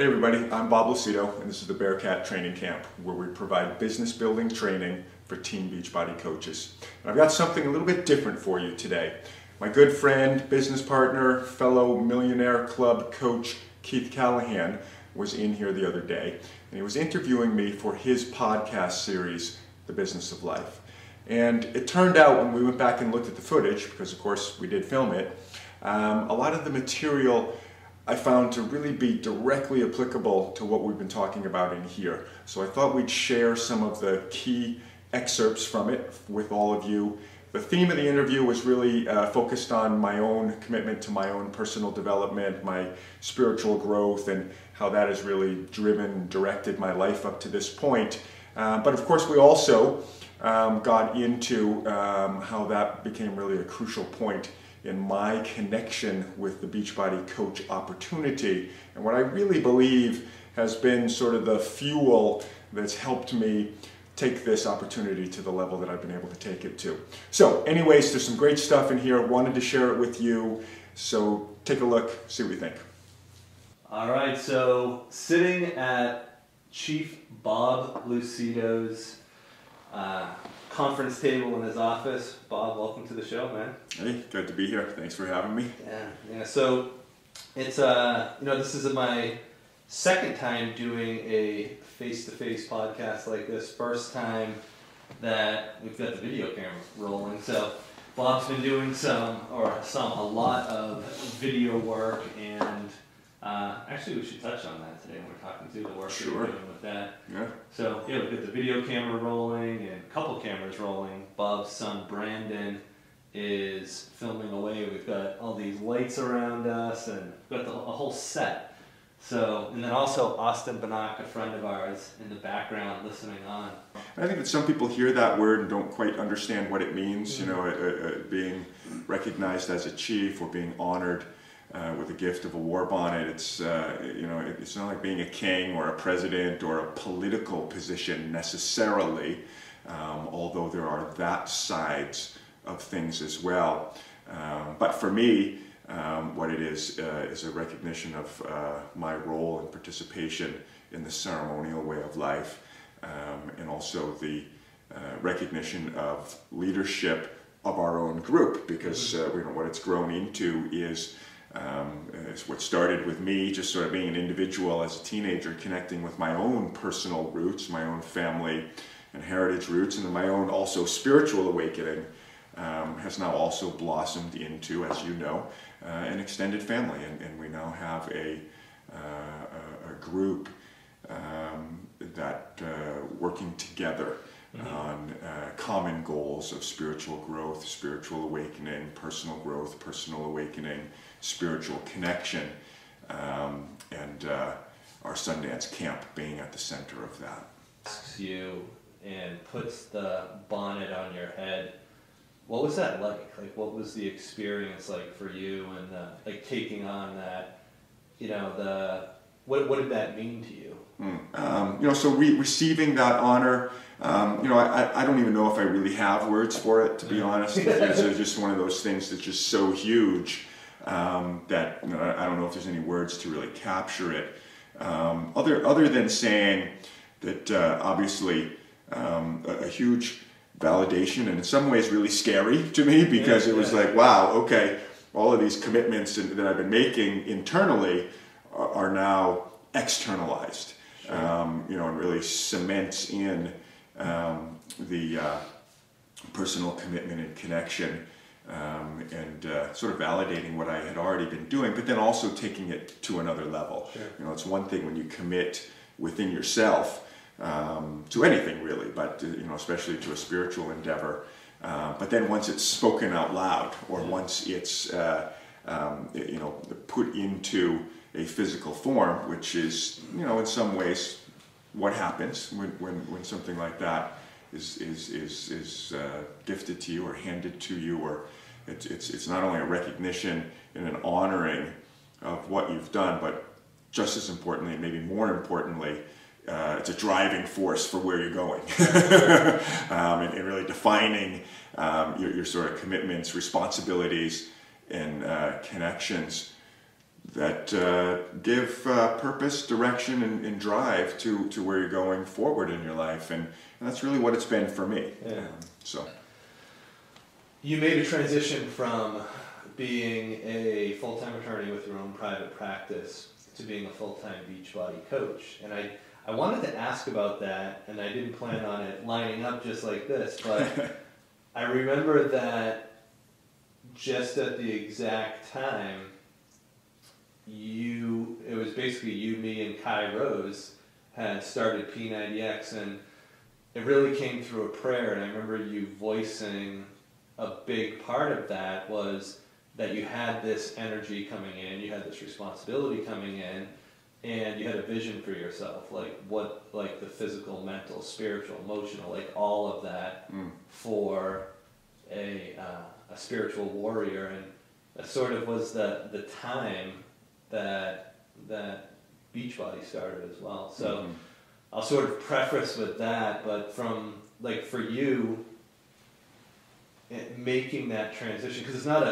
Hey everybody, I'm Bob Lucido, and this is the Bearcat Training Camp, where we provide business building training for teen Beachbody coaches. And I've got something a little bit different for you today. My good friend, business partner, fellow Millionaire Club coach, Keith Callahan, was in here the other day, and he was interviewing me for his podcast series, The Business of Life. And it turned out, when we went back and looked at the footage, because of course we did film it, a lot of the material I found to really be directly applicable to what we've been talking about in here. So I thought we'd share some of the key excerpts from it with all of you. The theme of the interview was really focused on my own commitment to my own personal development, my spiritual growth, and how that has really driven, directed my life up to this point. But of course we also got into how that became really a crucial point in my connection with the Beachbody Coach Opportunity, and what I really believe has been sort of the fuel that's helped me take this opportunity to the level that I've been able to take it to. So anyways, there's some great stuff in here. Wanted to share it with you, so take a look, see what you think. All right, so sitting at Chief Bob Lucido's conference table in his office. Bob, welcome to the show, man. Hey, good to be here. Thanks for having me. Yeah. So it's this is my second time doing a face-to-face podcast like this. First time that we've got the video camera rolling. So Bob's been doing a lot of video work, and actually we should touch on that today when we're talking through the work that we're doing with that. Yeah. So yeah, we've got the video camera rolling and a couple cameras rolling. Bob's son Brandon is filming away. We've got all these lights around us, and we've got a whole set. So, and then also Austin Banak, a friend of ours, in the background listening on. I think that some people hear that word and don't quite understand what it means. You know, being recognized as a chief or being honored with a gift of a war bonnet. It's it's not like being a king or a president or a political position necessarily, although there are that sides of things as well. But for me, what it is a recognition of my role and participation in the ceremonial way of life, and also the recognition of leadership of our own group, because what it's grown into is what started with me just sort of being an individual as a teenager, connecting with my own personal roots, my own family and heritage roots, and then my own also spiritual awakening has now also blossomed into, as you know, an extended family, and we now have a group that working together on common goals of spiritual growth, spiritual awakening, personal growth, personal awakening, spiritual connection, and our Sundance camp being at the center of that. Asks you and puts the bonnet on your head. What was that like? Like, what was the experience like for you, and like taking on that? What did that mean to you? So receiving that honor. I don't even know if I really have words for it, to be honest. It's just one of those things that's just so huge that I don't know if there's any words to really capture it. Other than saying that obviously a huge validation, and in some ways really scary to me, because it was like, wow, okay, all of these commitments that I've been making internally are now externalized. Sure. And really cements in the personal commitment and connection, and sort of validating what I had already been doing, but then also taking it to another level. Sure. It's one thing when you commit within yourself to anything really, but especially to a spiritual endeavor. But then once it's spoken out loud, or once it's put into a physical form, which is in some ways what happens when something like that is gifted to you or handed to you, or it's not only a recognition and an honoring of what you've done, but just as importantly, and maybe more importantly, it's a driving force for where you're going, and really defining your sort of commitments, responsibilities, and connections give purpose, direction, and drive to where you're going forward in your life, and that's really what it's been for me. Yeah. So you made a transition from being a full-time attorney with your own private practice to being a full-time Beachbody coach, and I wanted to ask about that, and I didn't plan on it lining up just like this, but I remember that just at the exact time, it was basically you, me, and Kai Rose had started P90X, and it really came through a prayer, and I remember you voicing a big part of that was that you had this energy coming in, you had this responsibility coming in, and you had a vision for yourself, like the physical, mental, spiritual, emotional, like all of that for a spiritual warrior, and that sort of was the time that Beachbody started as well. So I'll sort of preface with that, but from for you making that transition, because it's not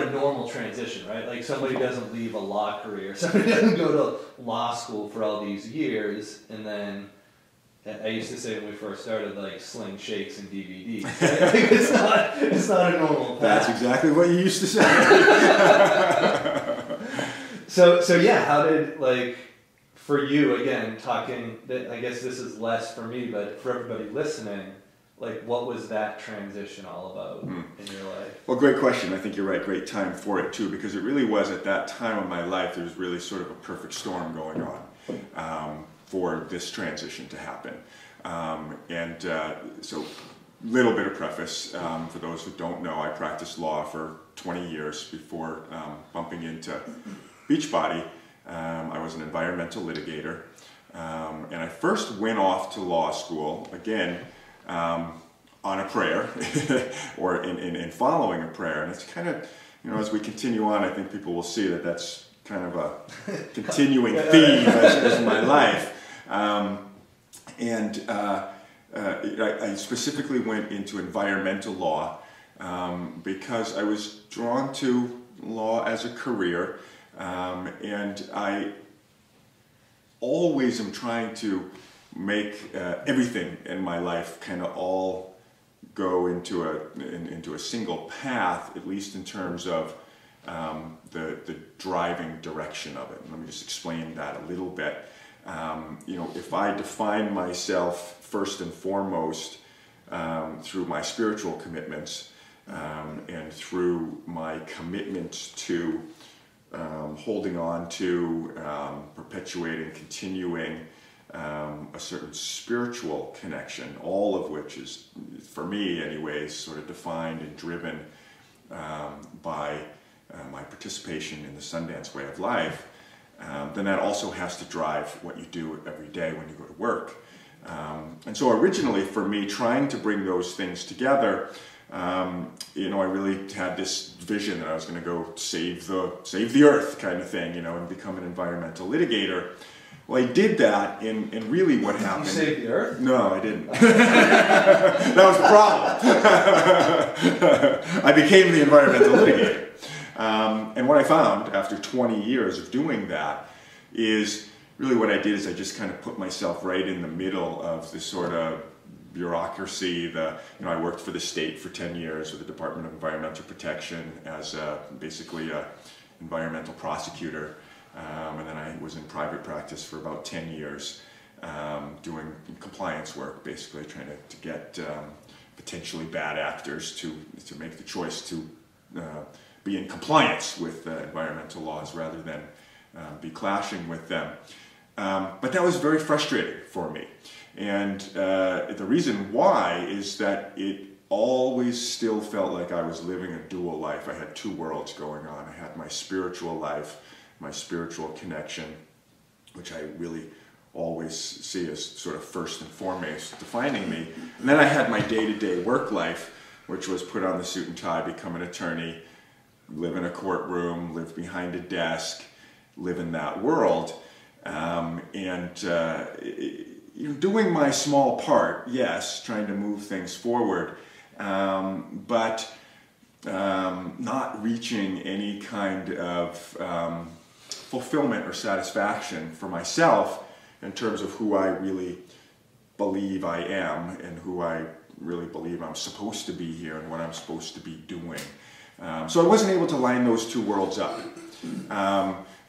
a normal transition, right? Like somebody doesn't leave a law career, somebody doesn't go to law school for all these years, and then I used to say when we first started, sling shakes and DVDs. Right? It's not a normal path. That's exactly what you used to say. So yeah, how did for you, again, talking, I guess this is less for me, but for everybody listening, what was that transition all about in your life? Well, great question. I think you're right. Great time for it too, because it really was at that time of my life, there was really sort of a perfect storm going on for this transition to happen. So little bit of preface, for those who don't know, I practiced law for 20 years before bumping into Beachbody. I was an environmental litigator, and I first went off to law school, again, on a prayer, or in following a prayer, and it's kind of, as we continue on, I think people will see that that's kind of a continuing theme in my life. I specifically went into environmental law because I was drawn to law as a career, and I always am trying to make everything in my life kind of all go into a single path, at least in terms of the driving direction of it. And let me just explain that a little bit. If I define myself first and foremost through my spiritual commitments and through my commitment to holding on to, perpetuating, continuing a certain spiritual connection, all of which is, for me anyways, sort of defined and driven by my participation in the Sundance way of life, then that also has to drive what you do every day when you go to work. And so originally for me, trying to bring those things together, I really had this vision that I was going to go save the earth kind of thing, and become an environmental litigator. Well, I did that, and really what happened... You saved the earth? No, I didn't. That was the problem. I became the environmental litigator. And what I found after 20 years of doing that is really what I did is I just kind of put myself right in the middle of this sort of bureaucracy. I worked for the state for 10 years with the Department of Environmental Protection as basically an environmental prosecutor. And then I was in private practice for about 10 years doing compliance work, basically trying to get potentially bad actors to make the choice to be in compliance with environmental laws rather than be clashing with them. But that was very frustrating for me. And the reason why is that it always still felt like I was living a dual life. I had two worlds going on. I had my spiritual life, my spiritual connection, which I really always see as sort of first and foremost defining me. And then I had my day-to-day work life, which was put on the suit and tie, become an attorney, live in a courtroom, live behind a desk, live in that world. Doing my small part, yes, trying to move things forward, but not reaching any kind of fulfillment or satisfaction for myself in terms of who I really believe I am and who I really believe I'm supposed to be here and what I'm supposed to be doing. So I wasn't able to line those two worlds up.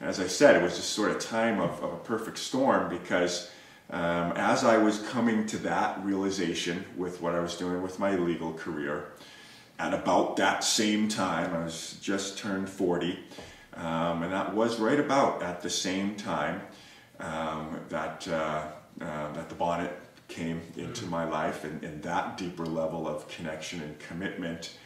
As I said, it was just sort of time of a perfect storm, because as I was coming to that realization with what I was doing with my legal career, at about that same time, I was just turned 40, and that was right about at the same time that the bonnet came into my life, and that deeper level of connection and commitment.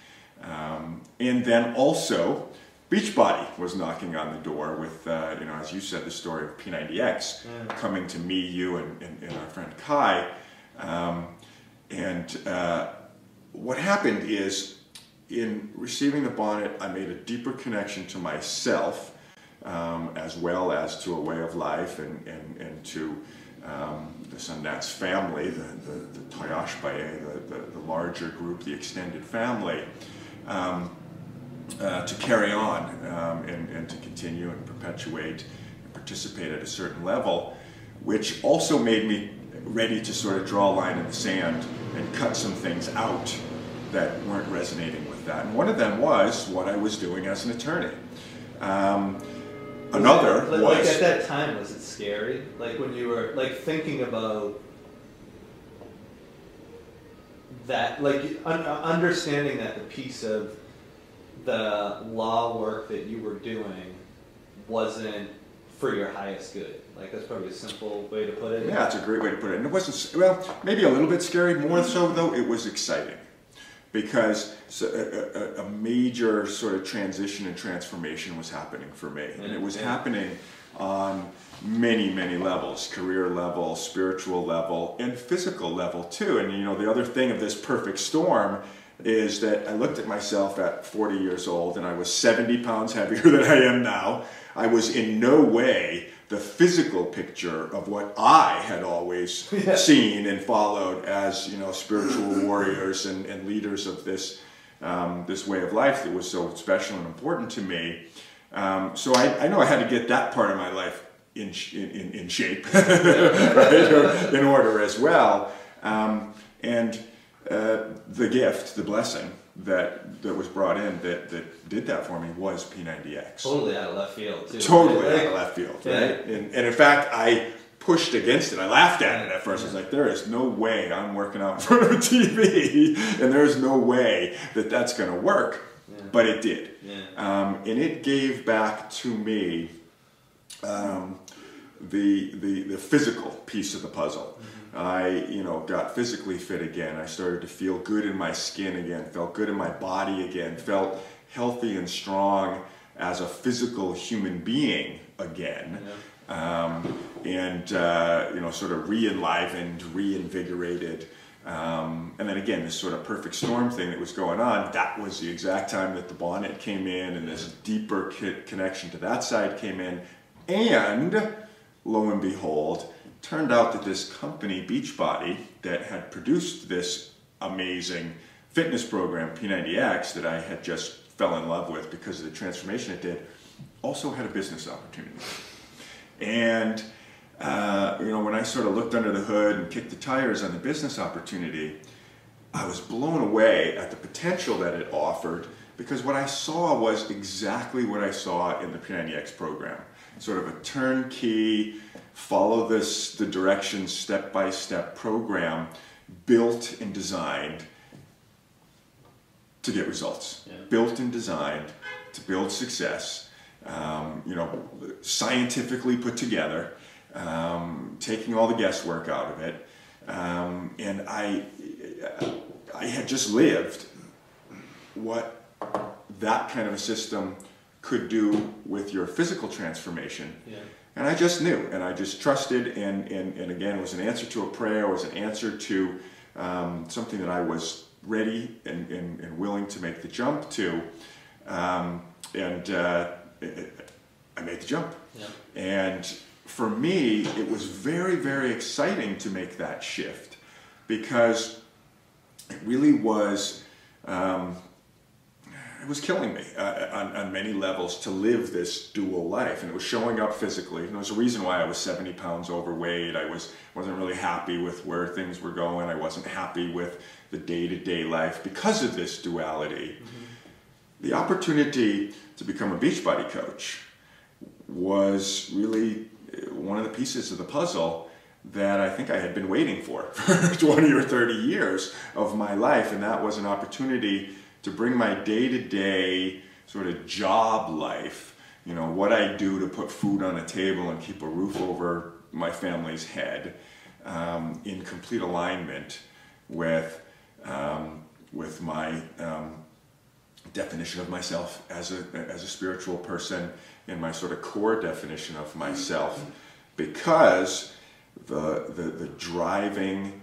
And then also, Beachbody was knocking on the door with, as you said, the story of P90X coming to me, you, and our friend Kai. What happened is, in receiving the bonnet, I made a deeper connection to myself, as well as to a way of life and to the Sundance family, the Toyashbaye, the larger group, the extended family, to carry on and to continue and perpetuate and participate at a certain level, which also made me ready to sort of draw a line in the sand and cut some things out that weren't resonating with that. And one of them was what I was doing as an attorney. Another was... Like at that time, was it scary? Like when you were like thinking about that, like understanding that the piece of the law work that you were doing wasn't for your highest good. Like that's probably a simple way to put it. Yeah, it's a great way to put it. And it wasn't, well, maybe a little bit scary. More so though, it was exciting. Because a major sort of transition and transformation was happening for me. And it was happening on many, many levels. Career level, spiritual level, and physical level too. And the other thing of this perfect storm is that I looked at myself at 40 years old and I was 70 pounds heavier than I am now. I was in no way the physical picture of what I had always seen and followed as, spiritual warriors and leaders of this this way of life that was so special and important to me. So I know I had to get that part of my life in shape, right? In order as well. And the gift, the blessing that was brought in that did that for me was P90X. Totally out of left field, too. Totally out of left field, right? And in fact, I pushed against it. I laughed at it at first. I was like, there is no way I'm working out in front of a TV, and there's no way that that's going to work. Yeah. But it did. Yeah. And it gave back to me the physical piece of the puzzle. I, got physically fit again. I started to feel good in my skin again, felt good in my body again, felt healthy and strong as a physical human being again. Yeah. Sort of re-enlivened, reinvigorated. And then again, this sort of perfect storm thing that was going on, that was the exact time that the bonnet came in and this deeper connection to that side came in. And lo and behold, turned out that this company, Beachbody, that had produced this amazing fitness program, P90X, that I had just fell in love with because of the transformation it did, also had a business opportunity. And, when I sort of looked under the hood and kicked the tires on the business opportunity, I was blown away at the potential that it offered, because what I saw was exactly what I saw in the P90X program. Sort of a turnkey, follow the directions step-by-step program built and designed to get results. Yeah. Built and designed to build success, scientifically put together, taking all the guesswork out of it. And I had just lived what that kind of a system could do with your physical transformation. Yeah. And I just knew, and I just trusted, and again, it was an answer to a prayer, it was an answer to something that I was ready and willing to make the jump to. I made the jump. Yeah. And for me, it was very, very exciting to make that shift, because it really was, was killing me on many levels to live this dual life, and it was showing up physically. And there was a reason why I was 70 pounds overweight. I wasn't really happy with where things were going. I wasn't happy with the day-to-day life because of this duality. The opportunity to become a Beachbody coach was really one of the pieces of the puzzle that I think I had been waiting for 20 or 30 years of my life, and that was an opportunity to bring my day-to-day sort of job life, you know, what I do to put food on a table and keep a roof over my family's head, in complete alignment with my definition of myself as a spiritual person, and my sort of core definition of myself, because the driving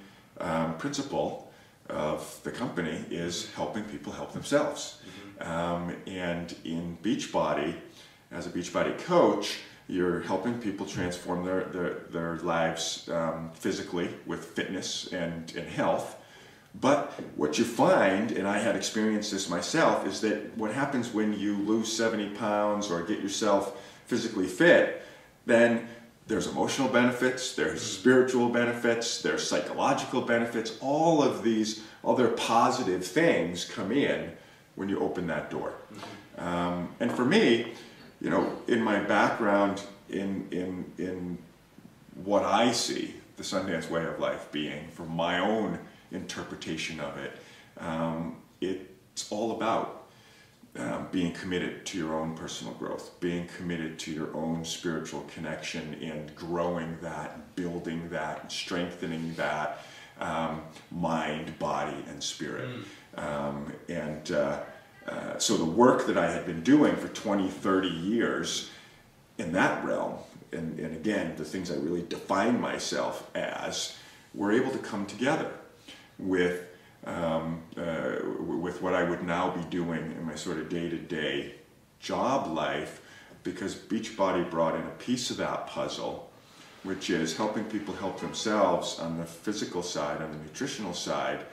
principle of the company is helping people help themselves. And in Beachbody, as a Beachbody coach, you're helping people transform their lives physically with fitness and health. But what you find, and I had experienced this myself, is that what happens when you lose 70 pounds or get yourself physically fit, then there's emotional benefits, there's spiritual benefits, there's psychological benefits. All of these other positive things come in when you open that door. And for me, you know, in my background in what I see the Sundance way of life being, from my own interpretation of it, it's all about being committed to your own personal growth, being committed to your own spiritual connection, and growing that, building that, strengthening that mind, body, and spirit. So the work that I had been doing for 20, 30 years in that realm, and again, the things I really define myself as, were able to come together with what I would now be doing in my sort of day-to-day job life, because Beachbody brought in a piece of that puzzle, which is helping people help themselves on the physical side, on the nutritional side,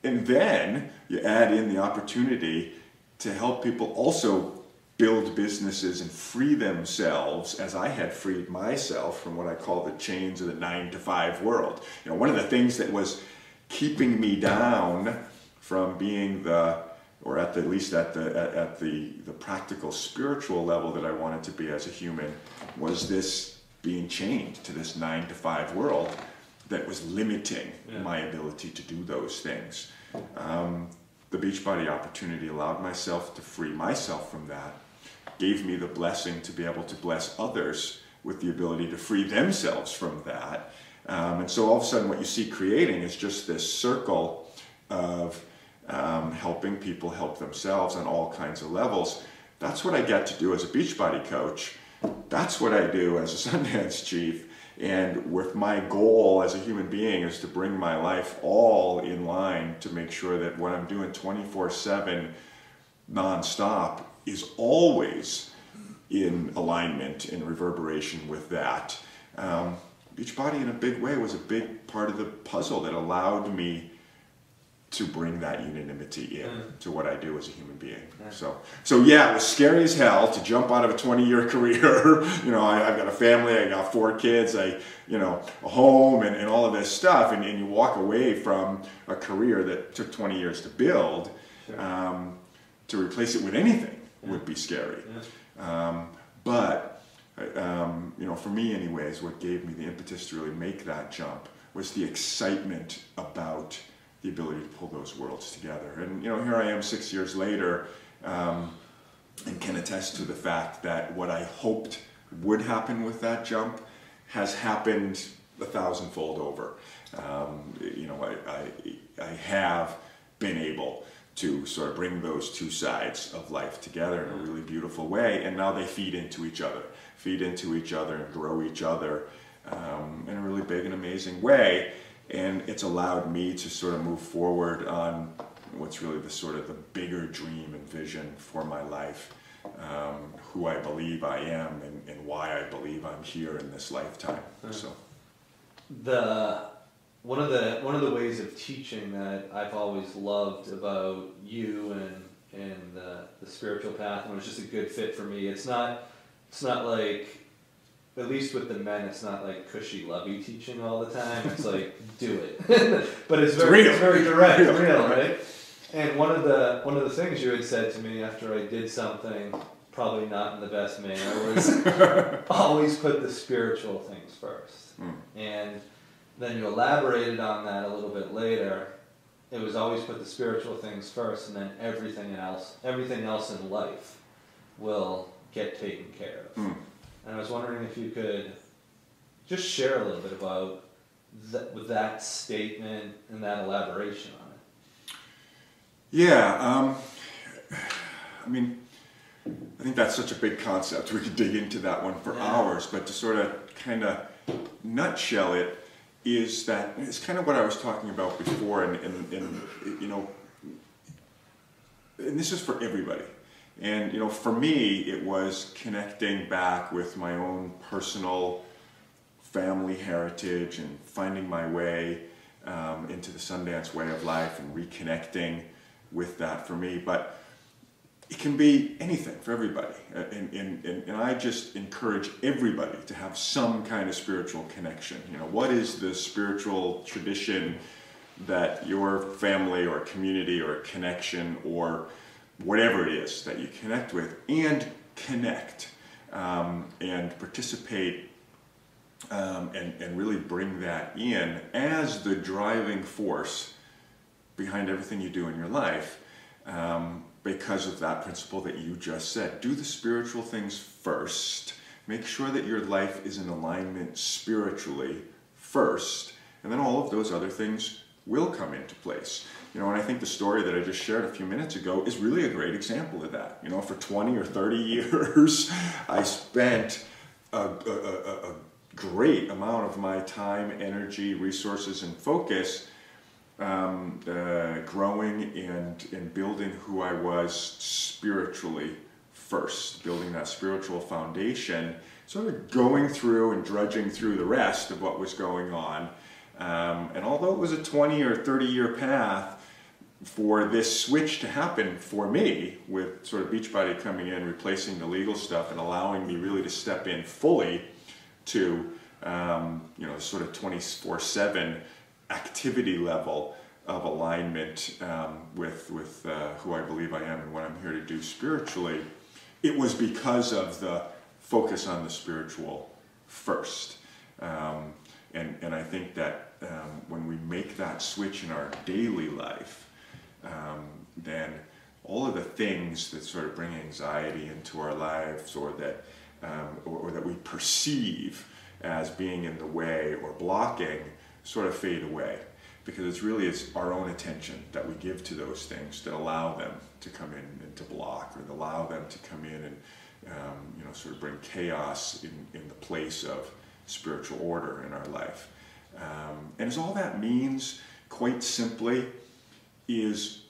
and then you add in the opportunity to help people also build businesses and free themselves, as I had freed myself from what I call the chains of the 9-to-5 world. You know, one of the things that was keeping me down from being or at least at the practical spiritual level that I wanted to be as a human, was this being chained to this 9-to-5 world that was limiting my ability to do those things. The Beachbody opportunity allowed myself to free myself from that, gave me the blessing to be able to bless others with the ability to free themselves from that. And so all of a sudden what you see creating is just this circle of helping people help themselves on all kinds of levels. That's what I get to do as a Beachbody coach. That's what I do as a Sundance chief. And with my goal as a human being is to bring my life all in line to make sure that what I'm doing 24/7 nonstop is always in alignment, in reverberation with that. Beachbody in a big way was a big part of the puzzle that allowed me to bring that unanimity in to what I do as a human being. So yeah, it was scary as hell to jump out of a 20-year career. You know, I've got a family, I got 4 kids, a home, and all of this stuff, and you walk away from a career that took 20 years to build, to replace it with anything would be scary. But for me anyways, what gave me the impetus to really make that jump was the excitement about the ability to pull those worlds together. And here I am 6 years later, and can attest to the fact that what I hoped would happen with that jump has happened 1,000-fold over. I have been able to sort of bring those two sides of life together in a really beautiful way, and now they feed into each other and grow each other in a really big and amazing way. And it's allowed me to sort of move forward on what's really the bigger dream and vision for my life, who I believe I am, and why I believe I'm here in this lifetime. So, one of the ways of teaching that I've always loved about you in the spiritual path, and it was just a good fit for me. It's not like, at least with the men, it's not like cushy lovey teaching all the time. It's like, do it. But it's very direct, real, right? And one of the things you had said to me after I did something, probably not in the best manner, was always put the spiritual things first. And then you elaborated on that a little bit later. It was always put the spiritual things first, and then everything else in life will get taken care of. And I was wondering if you could just share a little bit about that statement and that elaboration on it. Yeah, I mean, I think that's such a big concept. We could dig into that one for hours, but to sort of kind of nutshell it is that it's kind of what I was talking about before, and you know, and this is for everybody. And you know, for me, it was connecting back with my own personal family heritage and finding my way into the Sundance way of life and reconnecting with that for me. But it can be anything for everybody, and I just encourage everybody to have some kind of spiritual connection. You know, what is the spiritual tradition that your family or community or connection or whatever it is that you connect with, and connect and participate and really bring that in as the driving force behind everything you do in your life. Because of that principle that you just said. Do the spiritual things first. Make sure that your life is in alignment spiritually first, and then all of those other things will come into place. You know, and I think the story that I just shared a few minutes ago is really a great example of that. You know, for 20 or 30 years, I spent a great amount of my time, energy, resources, and focus growing and building who I was spiritually first, building that spiritual foundation, sort of going through and drudging through the rest of what was going on. And although it was a 20 or 30 year path for this switch to happen for me, with sort of Beachbody coming in, replacing the legal stuff and allowing me really to step in fully to you know, sort of 24/7 activity level of alignment with who I believe I am and what I'm here to do spiritually, it was because of the focus on the spiritual first. And I think that when we make that switch in our daily life, then all of the things that sort of bring anxiety into our lives, or that we perceive as being in the way or blocking, sort of fade away, because it's our own attention that we give to those things that allow them to come in and to block, or allow them to come in and you know, sort of bring chaos in the place of spiritual order in our life. And as all that means, quite simply, is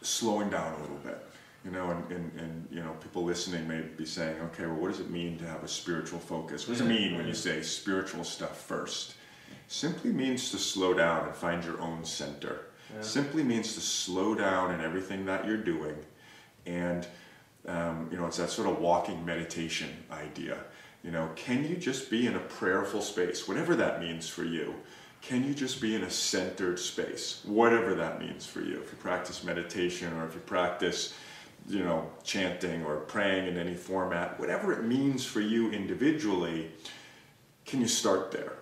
slowing down a little bit. You know, and you know, people listening may be saying, okay, well, what does it mean to have a spiritual focus? What does it mean when you say spiritual stuff first? Simply means to slow down and find your own center. Yeah. Simply means to slow down in everything that you're doing. And you know, it's that sort of walking meditation idea. You know, can you just be in a prayerful space, whatever that means for you? Can you just be in a centered space, whatever that means for you? If you practice meditation, or if you practice, you know, chanting or praying in any format, whatever it means for you individually, can you start there?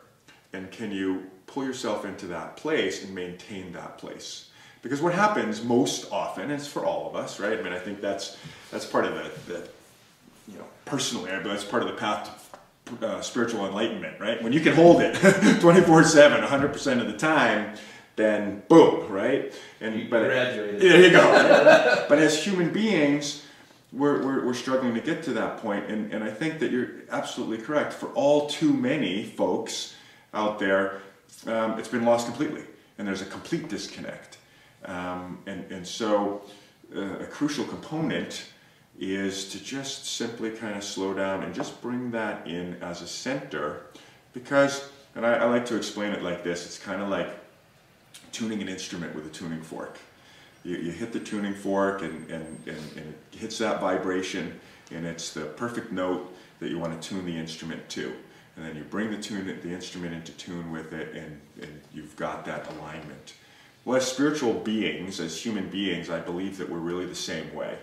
And can you pull yourself into that place and maintain that place? Because what happens most often, and it's for all of us, right? I mean, I think that's part of the you know, personally, that's part of the path to spiritual enlightenment, right? When you can hold it 24/7, 100% of the time, then boom, right? And you graduated. There you go. Right? But as human beings, we're struggling to get to that point, and I think that you're absolutely correct. For all too many folks out there, it's been lost completely, and there's a complete disconnect. And so a crucial component is to just simply kind of slow down and just bring that in as a center, because, and I like to explain it like this, it's kind of like tuning an instrument with a tuning fork. you hit the tuning fork and it hits that vibration, and it's the perfect note that you want to tune the instrument to. And then you bring the instrument into tune with it, and you've got that alignment. Well, as spiritual beings, as human beings, I believe that we're really the same way.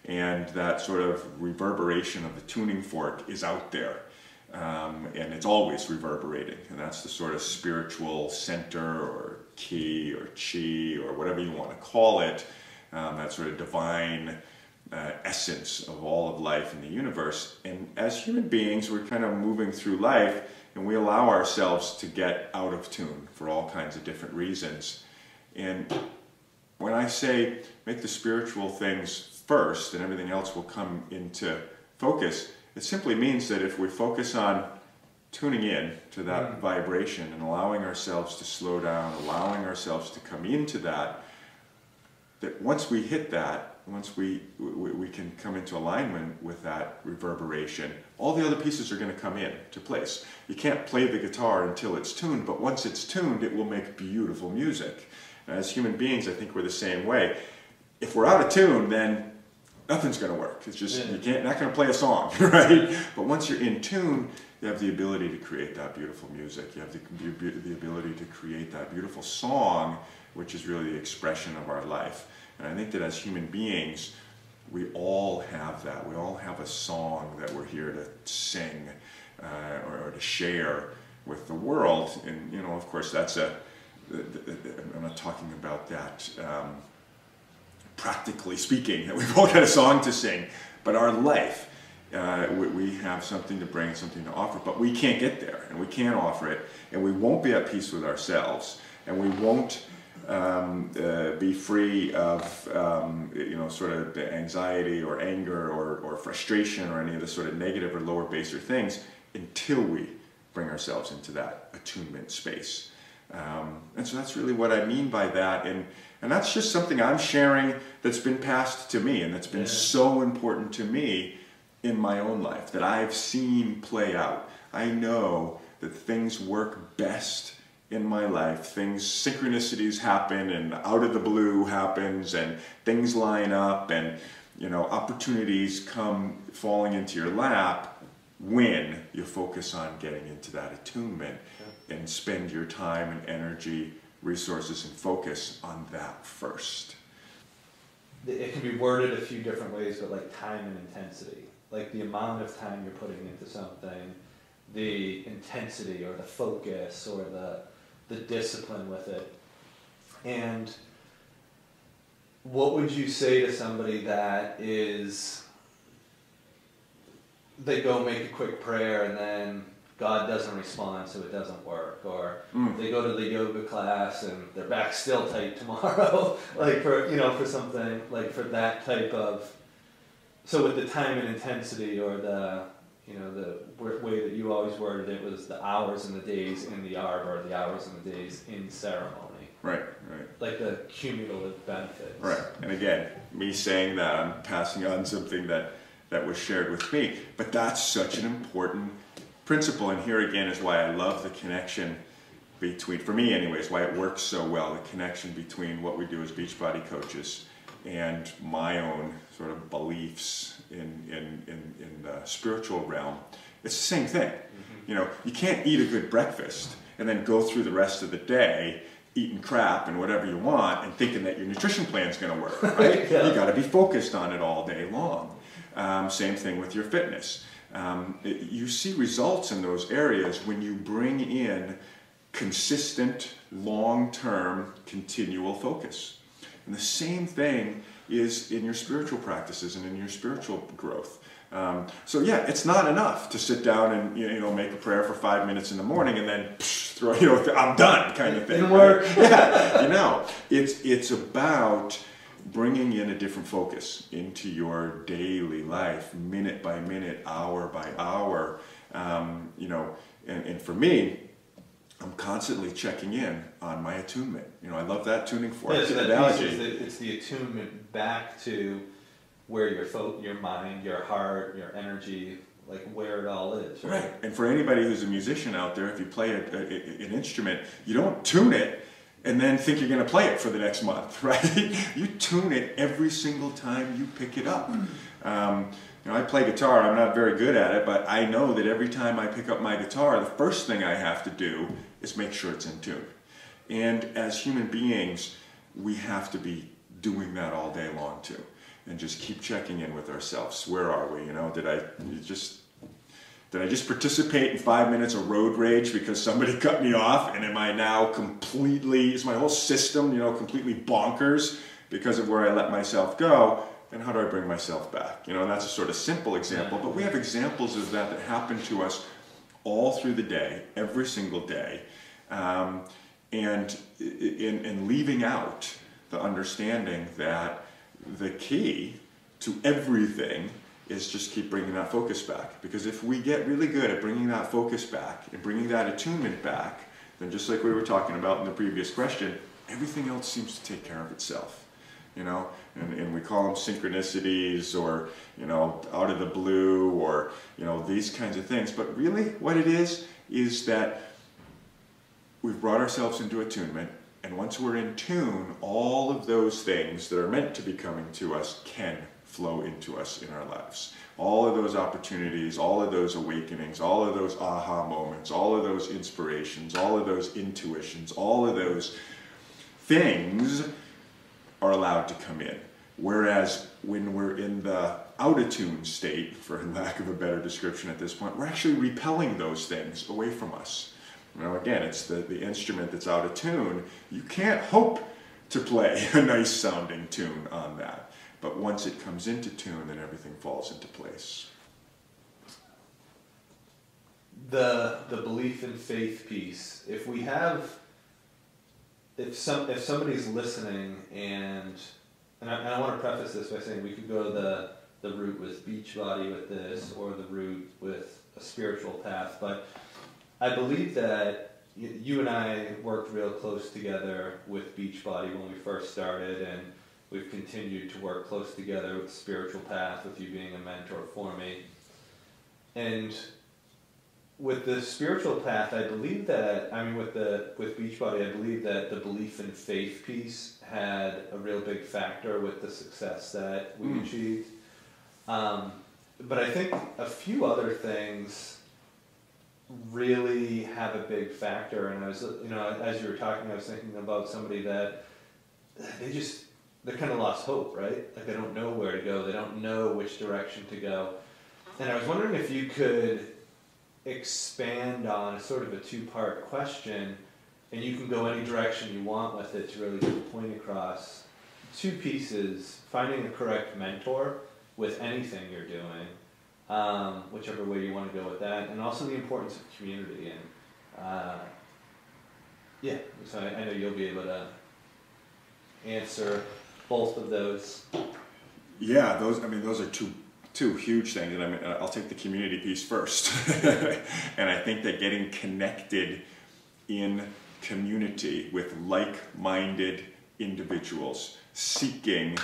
And that sort of reverberation of the tuning fork is out there. And it's always reverberating. And that's the sort of spiritual center or key or chi or whatever you want to call it. That sort of divine essence of all of life in the universe. And as human beings, we're kind of moving through life, and we allow ourselves to get out of tune for all kinds of different reasons. And when I say make the spiritual things first and everything else will come into focus, it simply means that if we focus on tuning in to that vibration and allowing ourselves to slow down, allowing ourselves to come into that, that once we hit that, once we can come into alignment with that reverberation, all the other pieces are going to come in to place. You can't play the guitar until it's tuned, but once it's tuned, it will make beautiful music. And as human beings, I think we're the same way. If we're out of tune, then nothing's going to work. It's just, you're not going to play a song, right? But once you're in tune, you have the ability to create that beautiful music. You have the ability to create that beautiful song, which is really the expression of our life. And I think that as human beings, we all have that. We all have a song that we're here to sing or to share with the world. And, you know, of course, that's I'm not talking about that practically speaking, that we've all got a song to sing, but our life, we have something to bring, something to offer, but we can't get there, and we can't offer it, and we won't be at peace with ourselves, and we won't be free of you know, sort of anxiety or anger or frustration or any of the sort of negative or lower baser things until we bring ourselves into that attunement space. And so that's really what I mean by that, and that's just something I'm sharing that's been passed to me, and that's been so important to me in my own life, that I've seen play out. I know that things work best in my life. Synchronicities happen, and out of the blue happens, and things line up, and, you know, opportunities come falling into your lap when you focus on getting into that attunement and spend your time and energy, resources, and focus on that first. It can be worded a few different ways, but like time and intensity. Like the amount of time you're putting into something, the intensity or the focus or the discipline with it. And what would you say to somebody that they go make a quick prayer and then God doesn't respond, so it doesn't work, or they go to the yoga class and their back's still tight tomorrow, like for something, like for that type of, so with the time and intensity, or the way that you always worded it was the hours and the days in the arbor, or the hours and the days in ceremony. Right. Like the cumulative benefits. Right, and again, me saying that, I'm passing on something that was shared with me, but that's such an important principle, and here again is why I love the connection between, for me anyways, why it works so well, the connection between what we do as Beachbody coaches and my own sort of beliefs in the spiritual realm. It's the same thing. You know, you can't eat a good breakfast and then go through the rest of the day eating crap and whatever you want and thinking that your nutrition plan is going to work, right? You got to be focused on it all day long. Same thing with your fitness. You see results in those areas when you bring in consistent, long-term, continual focus. And the same thing is in your spiritual practices and in your spiritual growth. So yeah, it's not enough to sit down and make a prayer for 5 minutes in the morning and then throw, I'm done kind of thing. Didn't work. Yeah, it's about bringing in a different focus into your daily life, minute by minute, hour by hour. And for me, I'm constantly checking in on my attunement. I love that tuning fork. Yeah, so that piece is it's the attunement back to where your mind, your heart, your energy, like where it all is. Right. And for anybody who's a musician out there, if you play an instrument, you don't tune it and then think you're going to play it for the next month, right? You tune it every single time you pick it up. I play guitar. I'm not very good at it, but I know that every time I pick up my guitar, the first thing I have to do is make sure it's in tune. And as human beings, we have to be doing that all day long too, and just keep checking in with ourselves. Where are we? Did I just participate in 5 minutes of road rage because somebody cut me off, and am I now is my whole system, completely bonkers because of where I let myself go? And how do I bring myself back? And that's a sort of simple example, but we have examples of that happen to us all through the day, every single day, and in leaving out the understanding that the key to everything is just keep bringing that focus back. Because if we get really good at bringing that focus back and bringing that attunement back, then just like we were talking about in the previous question, everything else seems to take care of itself. And we call them synchronicities, or, out of the blue, or, these kinds of things. But really what it is that we've brought ourselves into attunement, and once we're in tune, all of those things that are meant to be coming to us can flow into us in our lives. All of those opportunities, all of those awakenings, all of those aha moments, all of those inspirations, all of those intuitions, all of those things are allowed to come in. Whereas when we're in the out of tune state, for lack of a better description at this point, we're actually repelling those things away from us. Again, it's the instrument that's out of tune. You can't hope to play a nice sounding tune on that. But once it comes into tune, then everything falls into place. The belief and faith piece. If somebody's listening, and I want to preface this by saying we could go the route with Beachbody with this, or the route with a spiritual path, but I believe that you and I worked real close together with Beachbody when we first started, and we've continued to work close together with the spiritual path, with you being a mentor for me. And with the spiritual path, I believe that, with Beachbody, I believe that the belief and faith piece had a real big factor with the success that we achieved. But I think a few other things really have a big factor. And I was, as you were talking, I was thinking about somebody that they're kind of lost hope, right? Like they don't know where to go. They don't know which direction to go. And I was wondering if you could expand on sort of a two-part question, and you can go any direction you want with it to really get the point across. Two pieces: finding a correct mentor with anything you're doing, whichever way you want to go with that, and also the importance of community. And so I know you'll be able to answer both of those. Yeah, those are two huge things, and I'll take the community piece first. And I think that getting connected in community with like-minded individuals seeking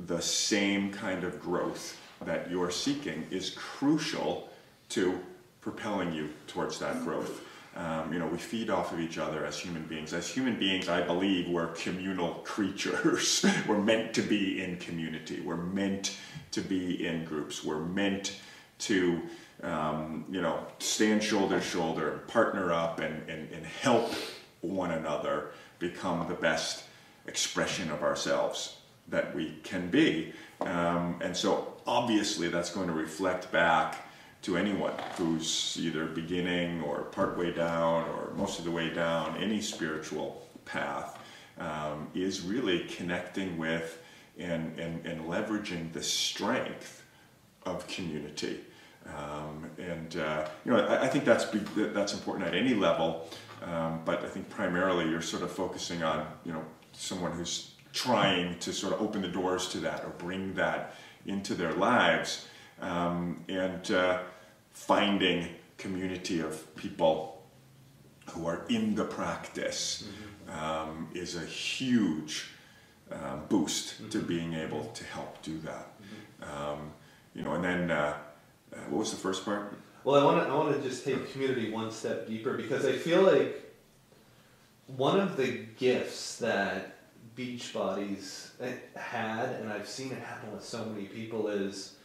the same kind of growth that you're seeking is crucial to propelling you towards that growth. We feed off of each other as human beings. As human beings, I believe we're communal creatures. We're meant to be in community. We're meant to be in groups. We're meant to, stand shoulder to shoulder, partner up, and help one another become the best expression of ourselves that we can be. And so obviously that's going to reflect back to anyone who's either beginning or partway down or most of the way down any spiritual path, is really connecting with and leveraging the strength of community. I think that's important at any level, but I think primarily you're sort of focusing on someone who's trying to sort of open the doors to that or bring that into their lives, and finding community of people who are in the practice is a huge boost to being able to help do that. And then what was the first part? Well, I want to just take community one step deeper, because I feel like one of the gifts that Beachbody's had, and I've seen it happen with so many people, is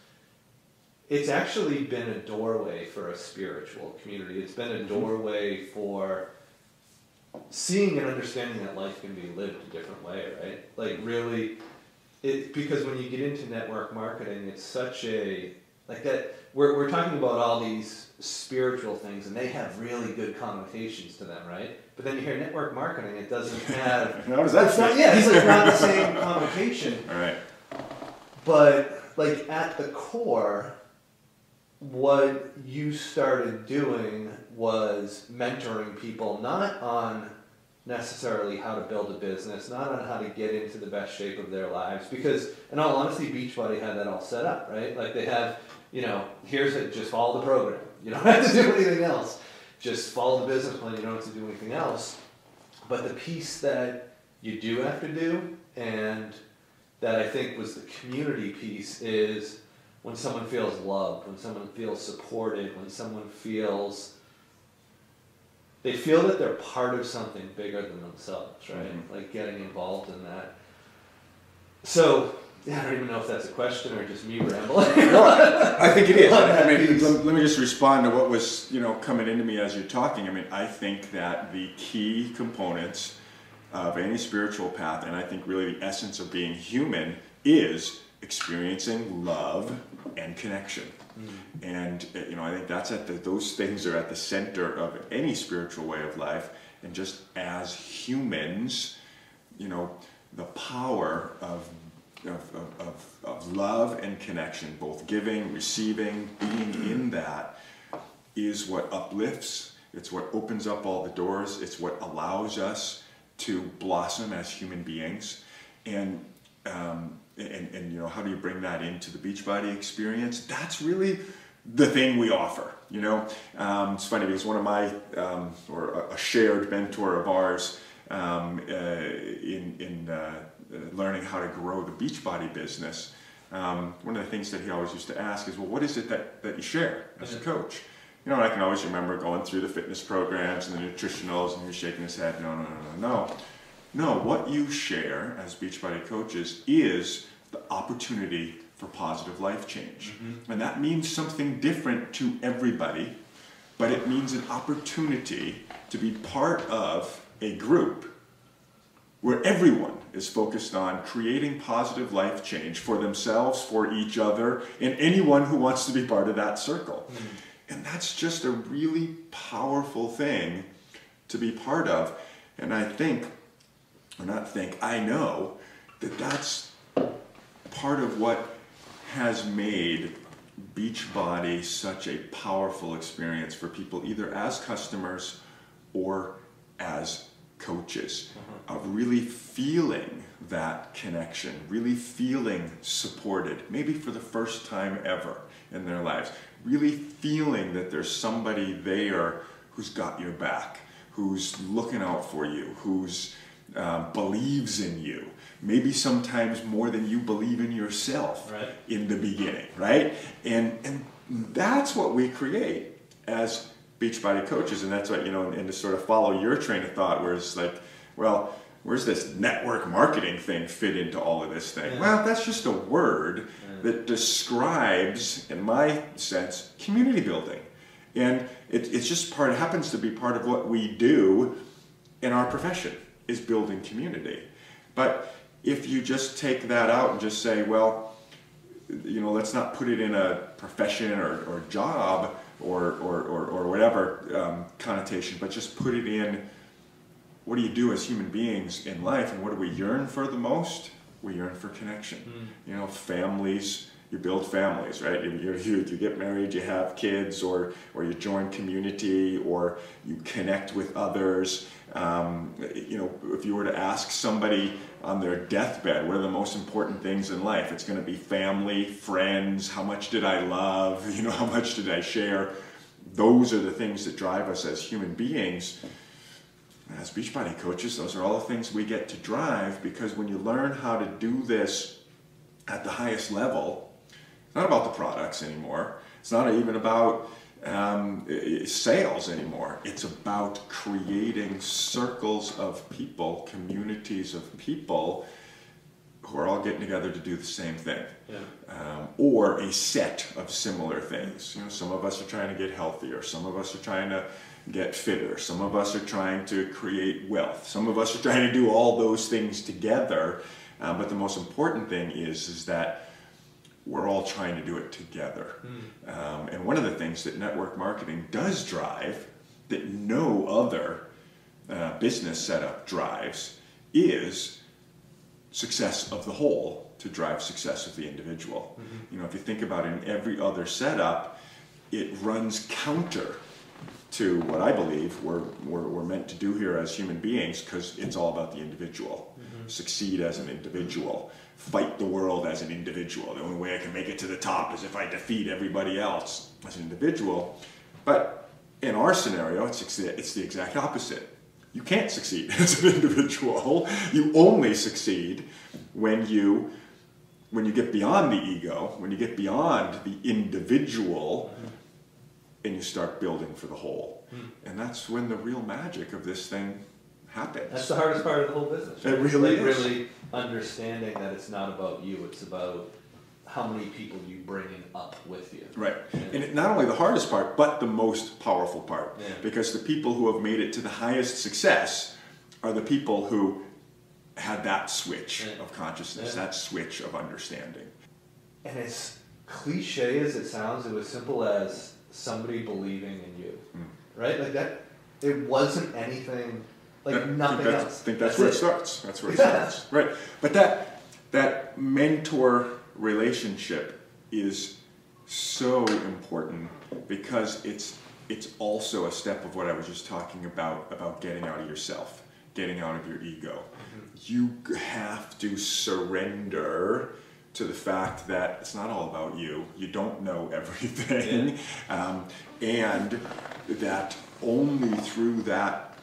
it's actually been a doorway for a spiritual community. It's been a doorway for seeing and understanding that life can be lived a different way, right? Like really, because when you get into network marketing, it's such a, like that, we're talking about all these spiritual things and they have really good connotations to them, right? But then you hear network marketing, it doesn't have... How does that fit? Yeah, it's like not the same connotation. All right. But like at the core, what you started doing was mentoring people, not on necessarily how to build a business, not on how to get into the best shape of their lives, because in all honesty, Beachbody had that all set up, right? Like they have, here's it, just follow the program. You don't have to do anything else. Just follow the business plan, you don't have to do anything else. But the piece that you do have to do, and that I think was the community piece, is when someone feels loved, when someone feels supported, when someone feels they feel that they're part of something bigger than themselves, right? Mm-hmm. Like getting involved in that. So, yeah, I don't even know if that's a question or just me rambling. No, I think it is. I mean, let me just respond to what was, coming into me as you're talking. I mean, I think that the key components of any spiritual path, and I think really the essence of being human, is experiencing love and connection. And I think that's those things are at the center of any spiritual way of life. And just as humans, the power of love and connection, both giving, receiving, being in that, is what uplifts. It's what opens up all the doors. It's what allows us to blossom as human beings. And how do you bring that into the Beachbody experience? That's really the thing we offer. It's funny because one of my or a shared mentor of ours in learning how to grow the Beachbody business, one of the things that he always used to ask is, well, what is it that you share as a coach? And I can always remember going through the fitness programs and the nutritionals, and he was shaking his head, no, what you share as Beachbody coaches is the opportunity for positive life change. Mm-hmm. And that means something different to everybody, but it means an opportunity to be part of a group where everyone is focused on creating positive life change for themselves, for each other, and anyone who wants to be part of that circle. Mm-hmm. And that's just a really powerful thing to be part of. And I know that that's part of what has made Beachbody such a powerful experience for people, either as customers or as coaches, of really feeling that connection, really feeling supported, maybe for the first time ever in their lives, really feeling that there's somebody there who's got your back, who's looking out for you, who's believes in you, maybe sometimes more than you believe in yourself, right, in the beginning, right? And that's what we create as Beachbody coaches, and that's what, and to sort of follow your train of thought, where it's like, well, where's this network marketing thing fit into all of this thing? Yeah. Well, that's just a word that describes, in my sense, community building. And it's just happens to be part of what we do in our profession, is building community. But if you just take that out and just say, well, let's not put it in a profession or job or whatever connotation, but just put it in, what do you do as human beings in life, and what do we yearn for the most? We yearn for connection. Families, you build families, right? You get married, you have kids, or you join community, or you connect with others. If you were to ask somebody on their deathbed, what are the most important things in life? It's going to be family, friends, how much did I love, how much did I share? Those are the things that drive us as human beings. As Beachbody coaches, those are all the things we get to drive, because when you learn how to do this at the highest level, it's not about the products anymore. It's not even about sales anymore. It's about creating circles of people, communities of people who are all getting together to do the same thing, or a set of similar things. You know, some of us are trying to get healthier, some of us are trying to get fitter, some of us are trying to create wealth, some of us are trying to do all those things together, but the most important thing is that we're all trying to do it together. And one of the things that network marketing does drive that no other business setup drives is success of the whole to drive success of the individual. You know, if you think about it, in every other setup, it runs counter to what I believe we're meant to do here as human beings, because it's all about the individual. Succeed as an individual. Fight the world as an individual. The only way I can make it to the top is if I defeat everybody else as an individual. But in our scenario, it's the exact opposite. You can't succeed as an individual. You only succeed when you get beyond the ego, when you get beyond the individual, and you start building for the whole. And that's when the real magic of this thing happens. That's the hardest part of the whole business. Right? It really is. Really understanding that it's not about you, it's about how many people you bring up with you. Right. And not only the hardest part, but the most powerful part. Because the people who have made it to the highest success are the people who had that switch of consciousness, that switch of understanding. And as cliche as it sounds, it was simple as somebody believing in you. Right? Like that, it wasn't anything, like nothing else. I think that's where it starts. That's where it starts. Right. But that mentor relationship is so important, because it's also a step of what I was just talking about getting out of yourself, getting out of your ego. You have to surrender to the fact that it's not all about you. You don't know everything, and that only through that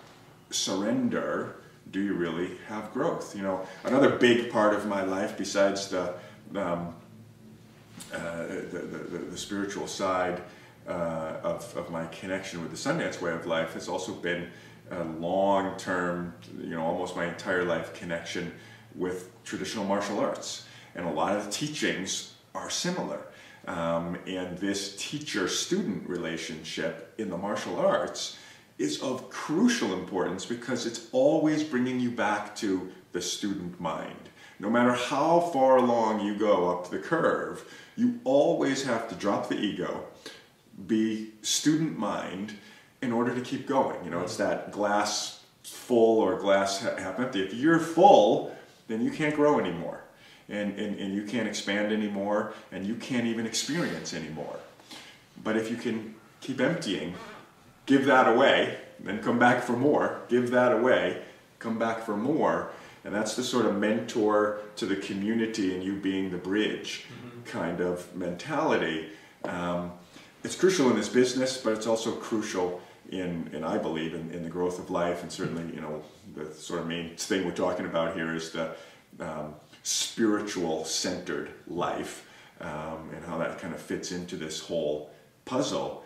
surrender do you really have growth. You know, another big part of my life, besides the spiritual side of my connection with the Sundance way of life, has also been a long-term, you know, almost my entire life connection with traditional martial arts. And a lot of the teachings are similar. And this teacher-student relationship in the martial arts is of crucial importance, because it's always bringing you back to the student mind. No matter how far along you go up the curve, you always have to drop the ego, be student mind, in order to keep going. You know, it's that glass full or glass half empty. If you're full, then you can't grow anymore. And you can't expand anymore, and you can't even experience anymore. But if you can keep emptying, give that away, then come back for more, give that away, come back for more, and that's the sort of mentor to the community and you being the bridge kind of mentality. It's crucial in this business, but it's also crucial in I believe, in the growth of life, and certainly, you know, the sort of main thing we're talking about here is the spiritual centered life, and how that kind of fits into this whole puzzle.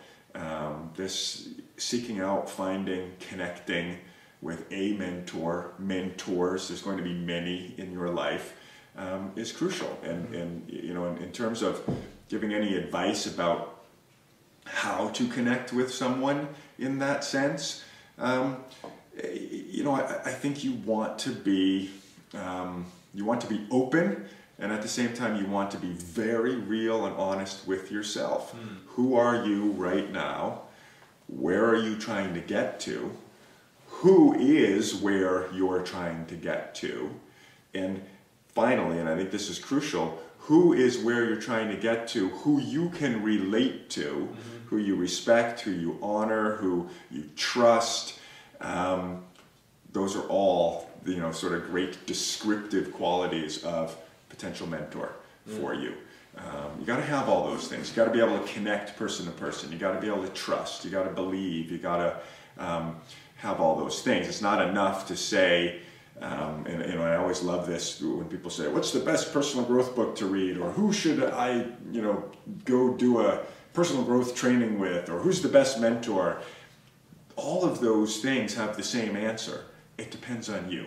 This seeking out, finding, connecting with a mentor, mentors, there's going to be many in your life, is crucial. And you know, in terms of giving any advice about how to connect with someone in that sense, you know, I think you want to be open, and at the same time you want to be very real and honest with yourself. Who are you right now? Where are you trying to get to? Who is where you're trying to get to? And finally, and I think this is crucial, who is where you're trying to get to, who you can relate to, who you respect, who you honor, who you trust. Those are all, you know, sort of great descriptive qualities of potential mentor for you. You got to have all those things. You got to be able to connect person to person. You got to be able to trust. You got to believe. You got to have all those things. It's not enough to say, and you know, I always love this when people say, "What's the best personal growth book to read?" or "Who should I, you know, go do a personal growth training with, or who's the best mentor, all of those things have the same answer. It depends on you.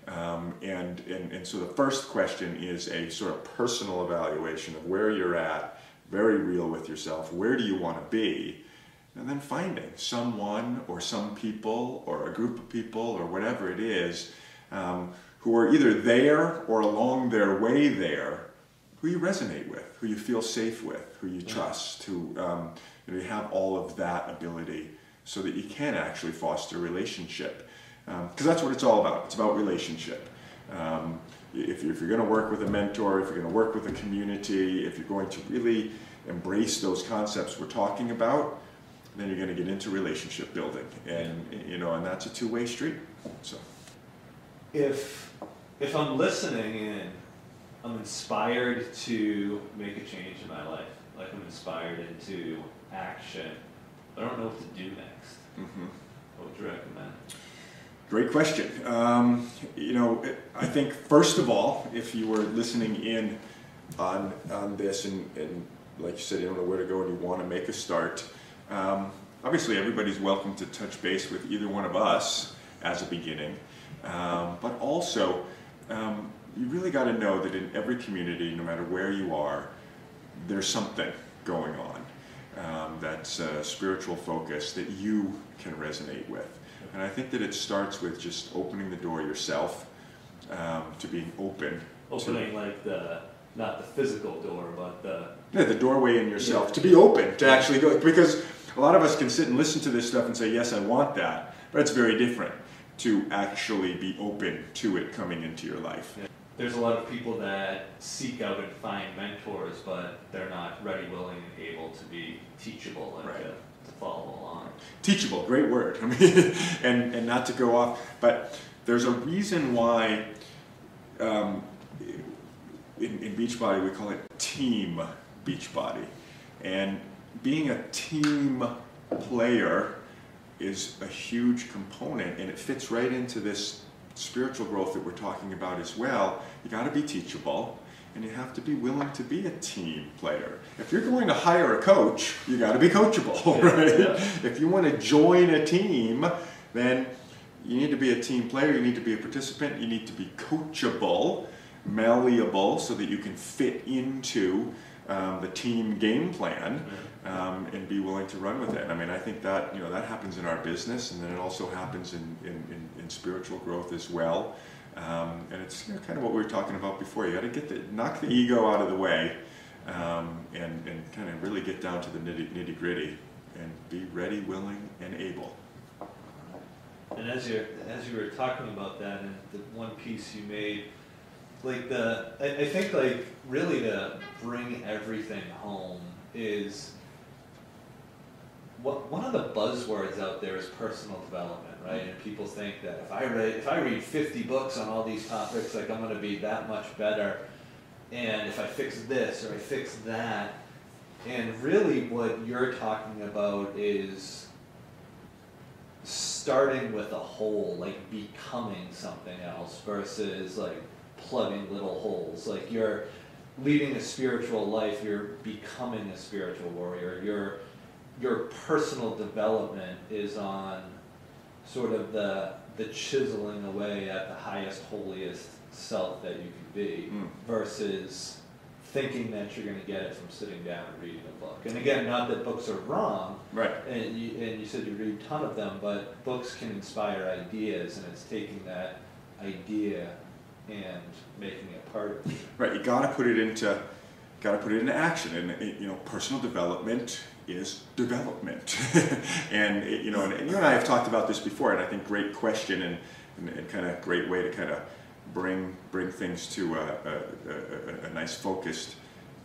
And so the first question is a sort of personal evaluation of where you're at, very real with yourself, where do you want to be, and then finding someone or some people or a group of people or whatever it is who are either there or along their way there, who you resonate with, who you feel safe with, who you trust, who you have all of that ability so that you can actually foster a relationship. Because that's what it's all about. It's about relationship. If you're going to work with a mentor, if you're going to work with a community, if you're going to really embrace those concepts we're talking about, then you're going to get into relationship building, and and that's a two-way street. So, if I'm listening in, I'm inspired to make a change in my life. Like I'm inspired into action. I don't know what to do next. What would you recommend? Great question. I think first of all, if you were listening in on this and like you said, you don't know where to go and you want to make a start, obviously everybody's welcome to touch base with either one of us as a beginning. But also, you really got to know that in every community, no matter where you are, there's something going on that's a spiritual focus that you can resonate with. And I think that it starts with just opening the door yourself, to being open. Opening like not the physical door, but the doorway in yourself, to be open, to actually go, because a lot of us can sit and listen to this stuff and say, yes, I want that, but it's very different to actually be open to it coming into your life. Yeah. There's a lot of people that seek out and find mentors, but they're not ready, willing, and able to be teachable and to follow along. Teachable, great word. I mean, and not to go off, but there's a reason why in Beachbody we call it Team Beachbody, and being a team player is a huge component, and it fits right into this spiritual growth that we're talking about as well. You got to be teachable, and you have to be willing to be a team player. If you're going to hire a coach, you got to be coachable, right? Yeah. If you want to join a team, then you need to be a team player, you need to be a participant, you need to be coachable, malleable, so that you can fit into the team game plan, and be willing to run with it. I mean, I think that that happens in our business, and then it also happens in spiritual growth as well. And it's kind of what we were talking about before. You got to knock the ego out of the way, and kind of really get down to the nitty gritty, and be ready, willing, and able. And as you were talking about that, and the one piece you made, I think really to bring everything home is one of the buzzwords out there is personal development, right? And people think that if I read 50 books on all these topics, I'm going to be that much better. And if I fix this or I fix that, and really what you're talking about is starting with a whole, becoming something else versus plugging little holes. You're leading a spiritual life, you're becoming a spiritual warrior. Your personal development is on sort of the chiseling away at the highest, holiest self that you can be, versus thinking that you're going to get it from sitting down and reading a book. And again, not that books are wrong, right? And you said you read a ton of them, but books can inspire ideas, and it's taking that idea and making it part of you. Right, you got to put it into action, and personal development is development. And you and I have talked about this before, and I think great question and kind of great way to kind of bring things to a nice focused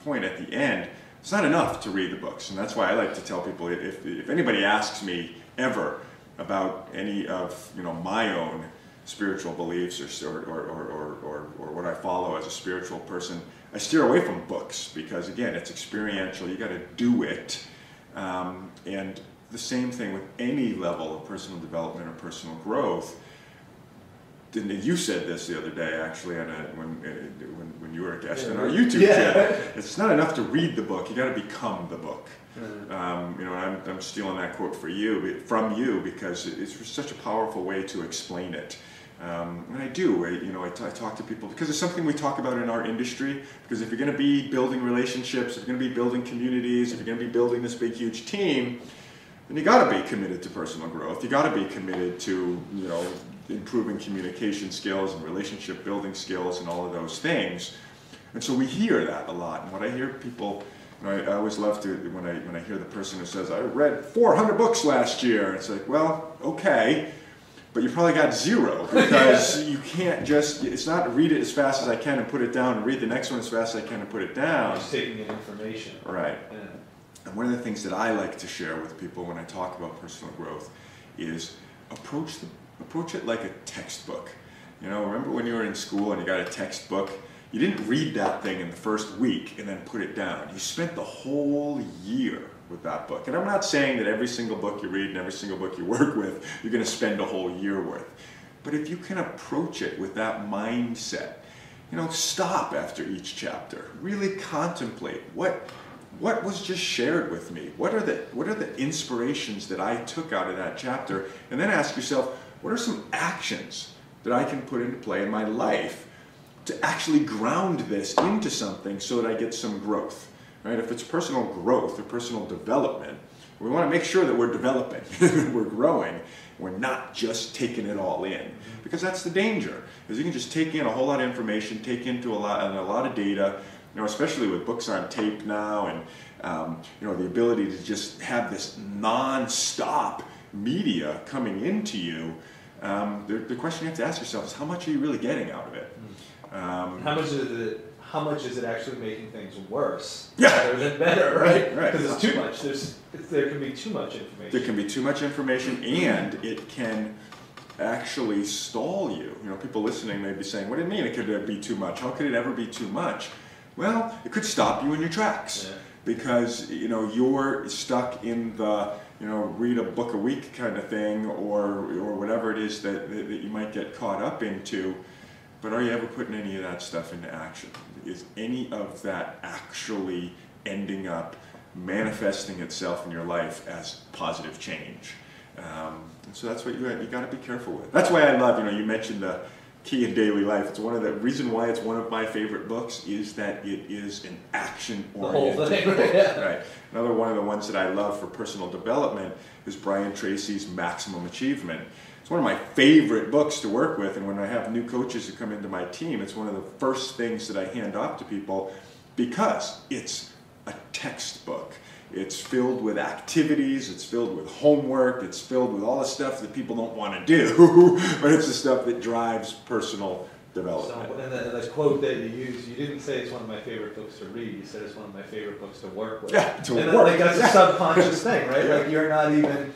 point at the end. It's not enough to read the books, and that's why I like to tell people, if anybody asks me ever about any of my own spiritual beliefs or what I follow as a spiritual person, I steer away from books, because again, it's experiential. You got to do it, and the same thing with any level of personal development or personal growth. you said this the other day, actually, when you were a guest on our YouTube channel. It's not enough to read the book; you got to become the book. You know, I'm stealing that quote from you because it's such a powerful way to explain it. And I do. You know, I talk to people because it's something we talk about in our industry. Because if you're going to be building relationships, if you're going to be building communities, if you're going to be building this big, huge team, then you got to be committed to personal growth. You got to be committed to, you know, improving communication skills and relationship building skills and all of those things. And so we hear that a lot. And what I hear people, you know, I always love to when I hear the person who says, "I read 400 books last year." It's like, well, okay, but you probably got 0 because you can't just. It's not read it as fast as I can and put it down, and read the next one as fast as I can and put it down. Just taking in information. Right. Yeah. And one of the things that I like to share with people when I talk about personal growth is approach it like a textbook. You know, remember when you were in school and you got a textbook? You didn't read that thing in the first week and then put it down. You spent the whole year with that book. And I'm not saying that every single book you read and every single book you work with, you're going to spend a whole year with. But if you can approach it with that mindset, you know, stop after each chapter. Really contemplate what was just shared with me. What are the inspirations that I took out of that chapter? And then ask yourself, what are some actions that I can put into play in my life to actually ground this into something so that I get some growth, right? If it's personal growth or personal development, we want to make sure that we're developing, we're growing, we're not just taking it all in, because that's the danger. Is you can just take in a whole lot of information, take into a lot of data, you know, especially with books on tape now, and you know, the ability to just have this non-stop media coming into you. The question you have to ask yourself is, how much are you really getting out of it? How much is it actually making things worse? Yeah. Rather than better, right? Right. Because it's too much. There can be too much information. There can be too much information, and it can actually stall you. You know, people listening may be saying, "What do you mean it could be too much? How could it ever be too much?" Well, it could stop you in your tracks, because, you know, you're stuck in the, you know, read a book a week kind of thing, or whatever it is that you might get caught up into. But are you ever putting any of that stuff into action? Is any of that actually ending up manifesting itself in your life as positive change? And so that's what you got to be careful with. That's why I love, you know, you mentioned the Key in Daily Life. It's one of the reason why it's one of my favorite books is that it is an action-oriented the whole thing, book. yeah. Right. Another one of the ones that I love for personal development is Brian Tracy's Maximum Achievement. It's one of my favorite books to work with, and when I have new coaches who come into my team, it's one of the first things that I hand off to people, because it's a textbook. It's filled with activities, it's filled with homework, it's filled with all the stuff that people don't want to do, but it's the stuff that drives personal development. So, and the quote that you used, you didn't say it's one of my favorite books to read, you said it's one of my favorite books to work with. Yeah, to and work. Like, that's a subconscious thing, right? Yeah. Like, you're not even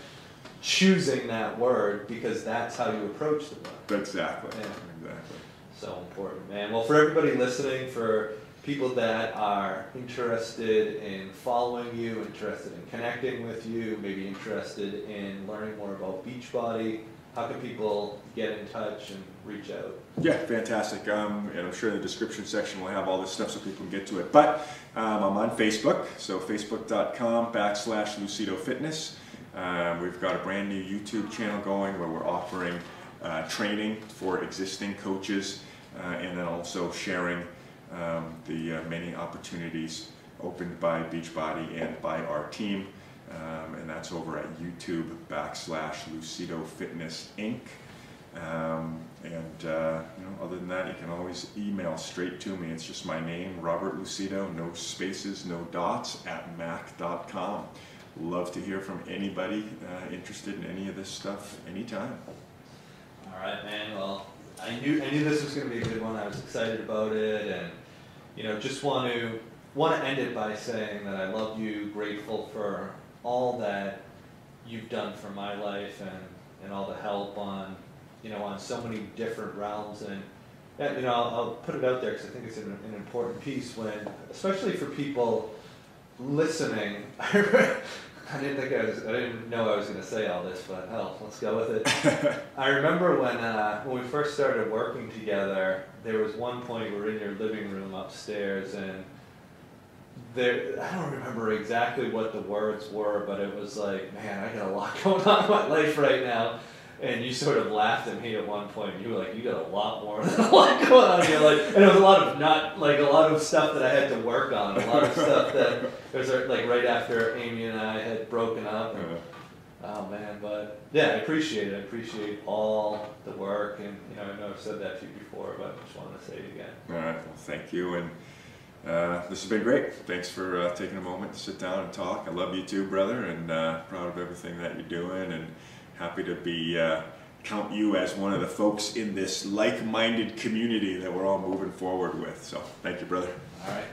choosing that word because that's how you approach the book. Exactly. Yeah. Exactly. So important, man. Well, for everybody listening, for people that are interested in following you, interested in connecting with you, maybe interested in learning more about Beachbody, how can people get in touch and reach out? Yeah, fantastic. And I'm sure in the description section we'll have all this stuff so people can get to it. But I'm on Facebook, so facebook.com/LucidoFitness. We've got a brand new YouTube channel going where we're offering training for existing coaches, and then also sharing the many opportunities opened by Beachbody and by our team, and that's over at YouTube.com/LucidoFitness Inc. Other than that, you can always email straight to me. It's just my name, Robert Lucido, no spaces, no dots, @mac.com. Love to hear from anybody interested in any of this stuff anytime. All right, man. Well, I knew this was going to be a good one. I was excited about it, and just want to end it by saying that I love you, grateful for all that you've done for my life and all the help on so many different realms. And I'll put it out there because I think it's an important piece, when, especially for people listening. I didn't know I was going to say all this, but hell, let's go with it. I remember when we first started working together, there was one point we were in your living room upstairs, and I don't remember exactly what the words were, but it was like, man, I got a lot going on in my life right now. And you sort of laughed at me at one point. You were like, "You got a lot more than a lot going on in your life," and it was a lot of stuff that I had to work on. A lot of stuff that it was like right after Amy and I had broken up. And, oh man, but yeah, I appreciate it. I appreciate all the work, and I know I've said that to you before, but I just wanted to say it again. All right, well, thank you, and this has been great. Thanks for taking a moment to sit down and talk. I love you too, brother, and proud of everything that you're doing, and happy to be count you as one of the folks in this like-minded community that we're all moving forward with. So thank you, brother. All right.